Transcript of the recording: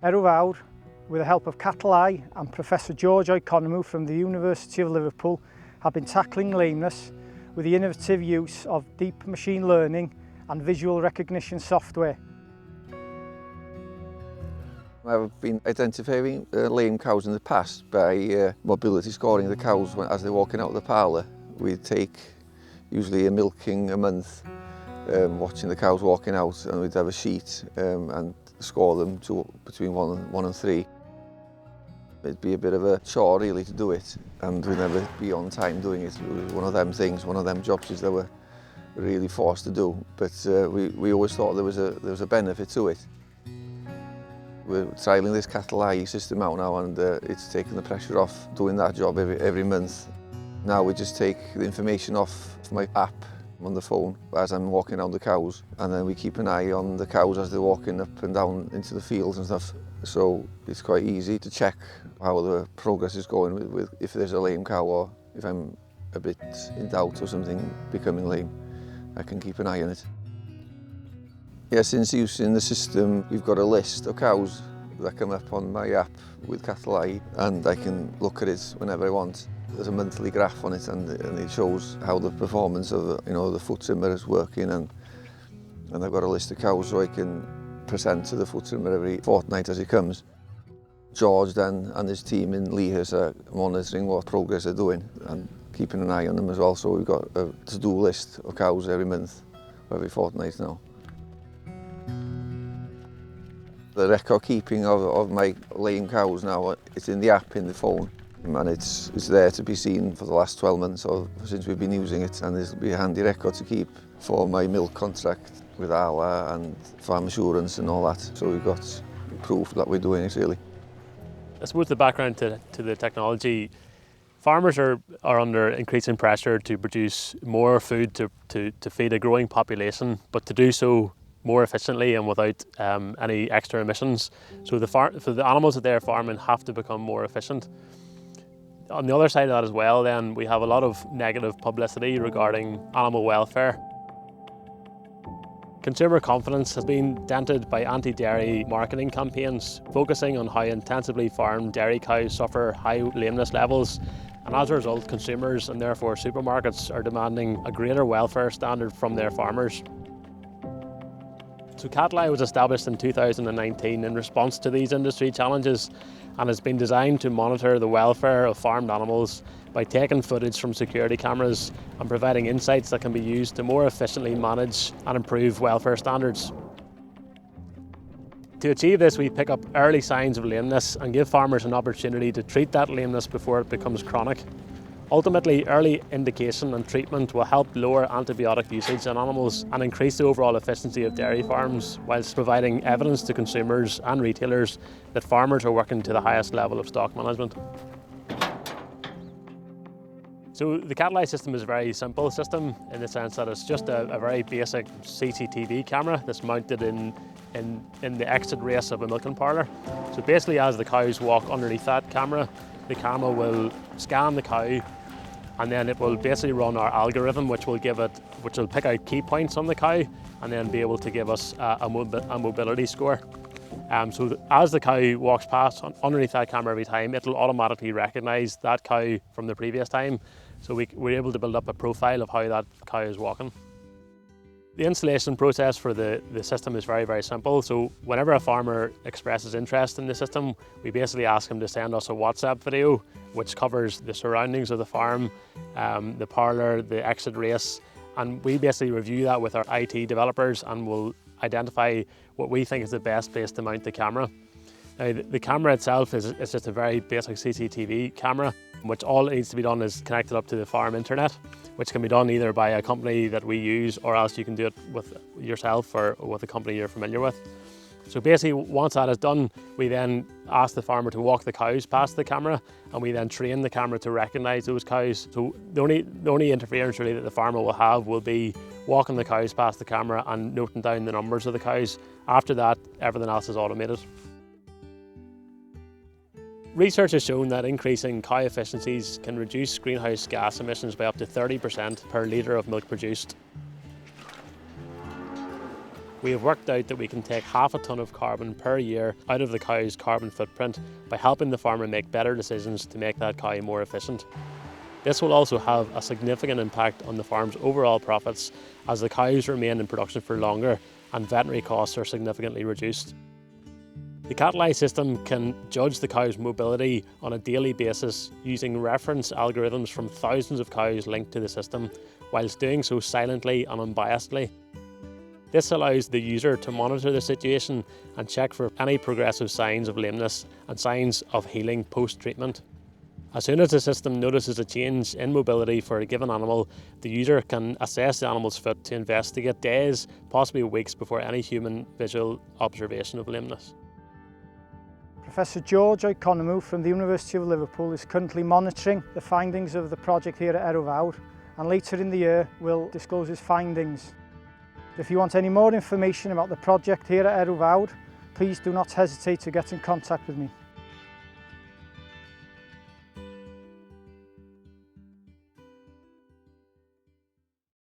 Erw Fawr, with the help of Technoleg and Professor George Economou from the University of Liverpool, have been tackling lameness with the innovative use of deep machine learning and visual recognition software. I've been identifying lame cows in the past by mobility scoring the cows as they're walking out of the parlour. We'd take usually a milking a month, watching the cows walking out, and we'd have a sheet and score them to between 1 and 3. It'd be a bit of a chore really to do it, and we'd never be on time doing it. It was one of them things, one of them jobs that were really forced to do, but we always thought there was a benefit to it. We're trialling this Technoleg system out now, and it's taken the pressure off doing that job every month. Now we just take the information off my app on the phone as I'm walking around the cows, and then we keep an eye on the cows as they're walking up and down into the fields and stuff. So it's quite easy to check how the progress is going with if there's a lame cow, or if I'm a bit in doubt or something becoming lame, I can keep an eye on it. Yeah, since using the system, we've got a list of cows that come up on my app with Technoleg, and I can look at it whenever I want. There's a monthly graph on it, and it shows how the performance of the foot trimmer is working, and I've got a list of cows so I can present to the foot trimmer every fortnight as he comes. George then and his team in Leah's are monitoring what progress they're doing and keeping an eye on them as well, so we've got a to-do list of cows every month, every fortnight now. The record keeping of my lame cows now, it's in the app in the phone, and it's there to be seen for the last 12 months or since we've been using it, and there'll be a handy record to keep for my milk contract with Arla and farm insurance and all that, so we've got proof that we're doing it really. I suppose the background to the technology, farmers are under increasing pressure to produce more food to feed a growing population, but to do so more efficiently and without any extra emissions. So the animals that they're farming have to become more efficient. On the other side of that as well, then, we have a lot of negative publicity regarding animal welfare. Consumer confidence has been dented by anti-dairy marketing campaigns, focusing on how intensively farmed dairy cows suffer high lameness levels, and as a result, consumers and therefore supermarkets are demanding a greater welfare standard from their farmers. So Technoleg was established in 2019 in response to these industry challenges, and has been designed to monitor the welfare of farmed animals by taking footage from security cameras and providing insights that can be used to more efficiently manage and improve welfare standards. To achieve this, we pick up early signs of lameness and give farmers an opportunity to treat that lameness before it becomes chronic. Ultimately, early indication and treatment will help lower antibiotic usage in animals and increase the overall efficiency of dairy farms, whilst providing evidence to consumers and retailers that farmers are working to the highest level of stock management. So the Technoleg system is a very simple system in the sense that it's just a very basic CCTV camera that's mounted in the exit race of a milking parlour. So basically, as the cows walk underneath that camera, the camera will scan the cow, and then it will basically run our algorithm, which will pick out key points on the cow, and then be able to give us a mobility score. So as the cow walks past underneath that camera every time, it'll automatically recognise that cow from the previous time. So we're able to build up a profile of how that cow is walking. The installation process for the system is very, very simple. So whenever a farmer expresses interest in the system, we basically ask him to send us a WhatsApp video which covers the surroundings of the farm, the parlour, the exit race, and we basically review that with our IT developers and will identify what we think is the best place to mount the camera. Now, the camera itself is just a very basic CCTV camera, which all it needs to be done is connected up to the farm internet, which can be done either by a company that we use, or else you can do it with yourself or with a company you're familiar with. So basically, once that is done, we then ask the farmer to walk the cows past the camera, and we then train the camera to recognise those cows. So the only interference really that the farmer will have will be walking the cows past the camera and noting down the numbers of the cows. After that, everything else is automated. Research has shown that increasing cow efficiencies can reduce greenhouse gas emissions by up to 30% per litre of milk produced. we have worked out that we can take half a tonne of carbon per year out of the cow's carbon footprint by helping the farmer make better decisions to make that cow more efficient. This will also have a significant impact on the farm's overall profits as the cows remain in production for longer and veterinary costs are significantly reduced. The cattle eye system can judge the cow's mobility on a daily basis using reference algorithms from thousands of cows linked to the system, whilst doing so silently and unbiasedly. This allows the user to monitor the situation and check for any progressive signs of lameness and signs of healing post-treatment. As soon as the system notices a change in mobility for a given animal, the user can assess the animal's foot to investigate days, possibly weeks before any human visual observation of lameness. Professor George Oikonomou from the University of Liverpool is currently monitoring the findings of the project here at Erw Fawr, and later in the year will disclose his findings. If you want any more information about the project here at Erw Fawr, please do not hesitate to get in contact with me.